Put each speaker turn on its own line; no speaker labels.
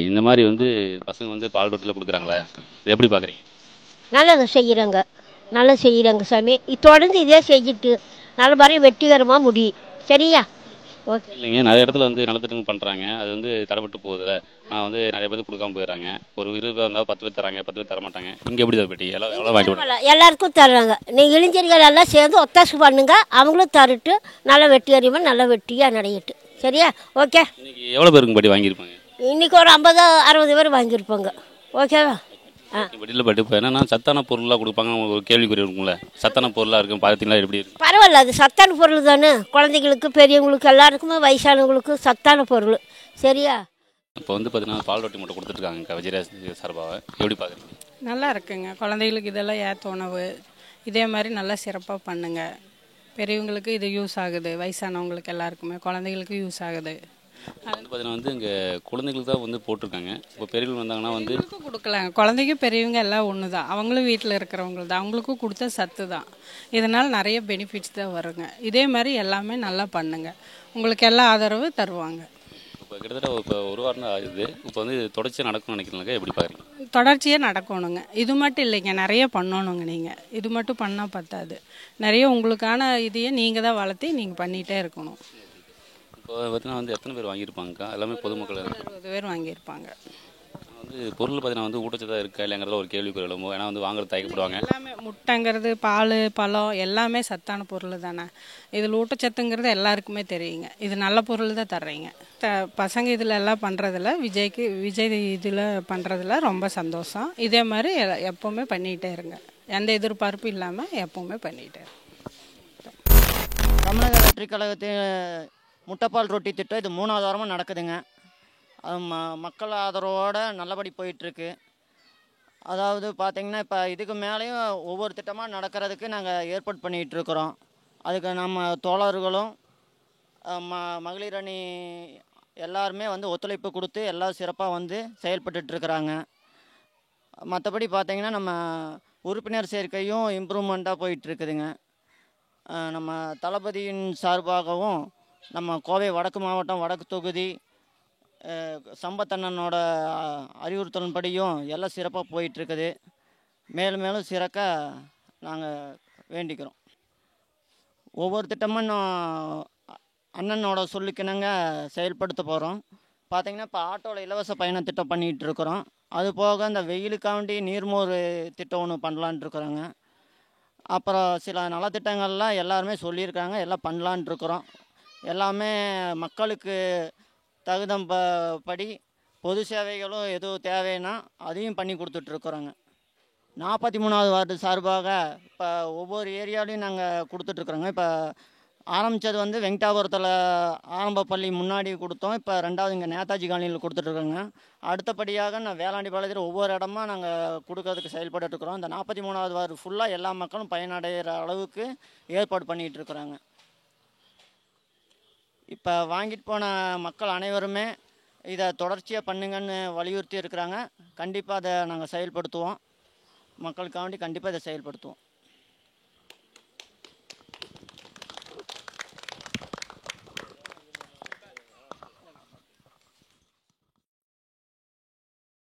இந்த மாதிரி வந்து பசங்க வந்து பால் ரொட்டியில் கொடுக்குறாங்களே, இதை எப்படி பார்க்குறீங்க?
நல்லது செய்கிறாங்க, நல்லா செய்கிறாங்க சாமி. தொடர்ந்து இதே செஞ்சுட்டு நல்ல மாதிரி வெற்றிகரமாக முடியும். சரியா? ஓகே.
இல்லைங்க, நிறைய இடத்துல வந்து நலத்திட்டங்கள் பண்ணுறாங்க, அது வந்து தடைப்பட்டு போகுதுல. நான் வந்து நிறைய பேருக்கு கொடுக்காம போயிடுறாங்க. ஒரு 20 பேர் இருந்தால் 10 பேர் தராங்க, 10 பேர் தர மாட்டாங்க. இங்கே எப்படி அதை பெட்டி எல்லாம் எவ்வளோ வாங்கிட்டு போகிறாங்க?
எல்லாருக்கும் தர்றாங்க. நீங்கள் இளைஞர்கள் எல்லாம் சேர்ந்து ஒத்தாசு பண்ணுங்க, அவங்களும் தருட்டு நல்லா வெற்றிகரமாக நல்லா வெற்றியாக நடையிட்டு. சரியா? ஓகே.
இன்னைக்கு எவ்வளோ பேருக்கு பட்டி வாங்கியிருப்பாங்க?
இன்றைக்கி ஒரு 50-60 பேர் வாங்கியிருப்பாங்க. ஓகேவா?
பட்டியில் பட்டு இப்போ என்னன்னா சத்தான பொருளாக கொடுப்பாங்க. உங்களுக்கு ஒரு கேள்விக்குறி இருக்கும்ல, சத்தான பொருளாக இருக்கும் பார்த்தீங்களா, எப்படி இருக்கும்?
பரவாயில்ல, அது சத்தான பொருள் தானே. குழந்தைங்களுக்கு பெரியவங்களுக்கு எல்லாருக்குமே வயசானவங்களுக்கு சத்தான பொருள். சரியா?
இப்போ வந்து பார்த்தீங்கன்னா பால் ரொட்டி மட்டும் கொடுத்துட்ருக்காங்க விஜயராஜ் சார்பாக, எப்படி பார்க்குறீங்க?
நல்லா இருக்குங்க. குழந்தைகளுக்கு இதெல்லாம் ஏற்ற உணவு. இதே மாதிரி நல்லா சிறப்பாக பண்ணுங்க. பெரியவங்களுக்கு இது யூஸ் ஆகுது, வயசானவங்களுக்கு எல்லாருக்குமே, குழந்தைகளுக்கு யூஸ் ஆகுது.
வந்து பார்த்தீங்கன்னா வந்து இங்கே குழந்தைகளுக்கு தான் வந்து போட்டிருக்காங்க. இப்போ பெரியவங்க வந்தாங்கன்னா வந்து
பெரியவங்களுக்கும் கொடுக்கலாங்க. குழந்தைங்க பெரியவங்க எல்லாம் ஒன்று தான். அவங்களும் வீட்டில் இருக்கிறவங்க தான், அவங்களுக்கும் கொடுத்தா சத்து தான். இதனால் நிறைய பெனிஃபிட்ஸ் தான் வருங்க. இதே மாதிரி எல்லாமே நல்லா பண்ணுங்க, உங்களுக்கு எல்லா ஆதரவு தருவாங்க.
இப்போ கிட்டத்தட்ட இப்போ ஒரு வாரம் தான் ஆகுது. இப்போ வந்து தொடர்ச்சியாக நடக்கும்னு நினைக்கிறீங்க, எப்படி பார்க்குறீங்க?
தொடர்ச்சியாக நடக்கணுங்க. இது மட்டும் இல்லைங்க, நிறைய பண்ணணுங்க. நீங்கள் இது மட்டும் பண்ணால் பத்தாது. நிறைய உங்களுக்கான இதையே நீங்கள் தான் வளர்த்தி நீங்கள் பண்ணிகிட்டே இருக்கணும்.
இப்போ பார்த்தீங்கன்னா வந்து எத்தனை பேர் வாங்கியிருப்பாங்கக்கா? எல்லாமே பொதுமக்கள்
60 பேர் வாங்கியிருப்பாங்க.
வந்து பொருள் பார்த்தீங்கன்னா வந்து ஊட்டச்சத்தாக இருக்கா இல்லைங்கிறத ஒரு கேள்விக்குறி எழும்பும். ஏன்னா வந்து வாங்குறது தயக்கப்படுவாங்க.
எல்லாமே முட்டைங்கிறது, பால், பழம் எல்லாமே சத்தான பொருள் தானே. இதில் ஊட்டச்சத்துங்கிறது எல்லாருக்குமே தெரியுங்க. இது நல்ல பொருள் தான் தர்றீங்க. பசங்க இதில் எல்லாம் பண்ணுறதில்ல, விஜய் இதில் பண்ணுறதில்ல ரொம்ப சந்தோஷம். இதே மாதிரி எப்போவுமே பண்ணிகிட்டே இருங்க, எந்த எதிர்பார்ப்பும் இல்லாமல் எப்போவுமே பண்ணிகிட்டே இருங்க.
தமிழக வெற்றி கழகத்தின் முட்டைப்பால் ரொட்டி திட்டம் இது 3வது வாரமாக நடக்குதுங்க. அது மக்கள் ஆதரவோடு நல்லபடி போயிட்டுருக்கு. அதாவது பார்த்திங்கன்னா இப்போ இதுக்கு மேலேயும் ஒவ்வொரு திட்டமாக நடக்கிறதுக்கு நாங்கள் ஏற்பாடு பண்ணிகிட்ருக்குறோம். அதுக்கு நம்ம தோழர்களும் மகளிர் அணி எல்லாருமே வந்து ஒத்துழைப்பு கொடுத்து எல்லாம் சிறப்பாக வந்து செயல்பட்டுருக்குறாங்க. மற்றபடி பார்த்திங்கன்னா நம்ம உறுப்பினர் சேர்க்கையும் இம்ப்ரூவ்மெண்ட்டாக போயிட்டுருக்குதுங்க. நம்ம தளபதியின் சார்பாகவும் நம்ம கோவை வடக்கு மாவட்டம் வடக்கு தொகுதி சம்பத்தண்ணனோட அறிவுறுத்தலின்படியும் எல்லாம் சிறப்பாக போயிட்டுருக்குது. மேலும் மேலும் சிறக்க நாங்கள் வேண்டிக்கிறோம். ஒவ்வொரு திட்டமும் அண்ணனோட சொல்லிக்கினங்க செயல்படுத்த போகிறோம். பார்த்திங்கன்னா இப்போ ஆட்டோவில் இலவச பயண திட்டம் பண்ணிகிட்ருக்குறோம். அது போக இந்த வெயிலுக்காண்டி நீர்மோர் திட்டம் ஒன்று பண்ணலான்ட்ருக்குறோங்க. அப்புறம் சில நலத்திட்டங்கள்லாம் எல்லாருமே சொல்லியிருக்காங்க, எல்லாம் பண்ணலான்ட்ருக்குறோம். எல்லாமே மக்களுக்கு படி பொது சேவைகளும் எதுவும் தேவைன்னா அதையும் பண்ணி கொடுத்துட்ருக்குறோங்க. 43வது வார்டு சார்பாக இப்போ ஒவ்வொரு ஏரியாலையும் நாங்கள் கொடுத்துட்ருக்குறோங்க. இப்போ ஆரம்பித்தது வந்து வெங்கடாபுரத்தில் ஆரம்ப பள்ளி முன்னாடி கொடுத்தோம். இப்போ 2வது இங்கே நேதாஜி காலனியில் கொடுத்துட்ருக்கோங்க. அடுத்தபடியாக நான் வேளாண்டி பாளையத்தில் ஒவ்வொரு இடமா நாங்கள் கொடுக்கறதுக்கு செயல்பட்டுருக்குறோம். இந்த 43வது வார்டு ஃபுல்லாக எல்லா மக்களும் பயனடைகிற அளவுக்கு ஏற்பாடு பண்ணிகிட்ருக்குறாங்க. இப்போ வாங்கிட்டு போன மக்கள் அனைவருமே இதை தொடர்ச்சியாக பண்ணுங்கன்னு வலியுறுத்தி இருக்கிறாங்க. கண்டிப்பாக அதை நாங்கள் செயல்படுத்துவோம். மக்களுக்காண்டி கண்டிப்பாக இதை செயல்படுத்துவோம்.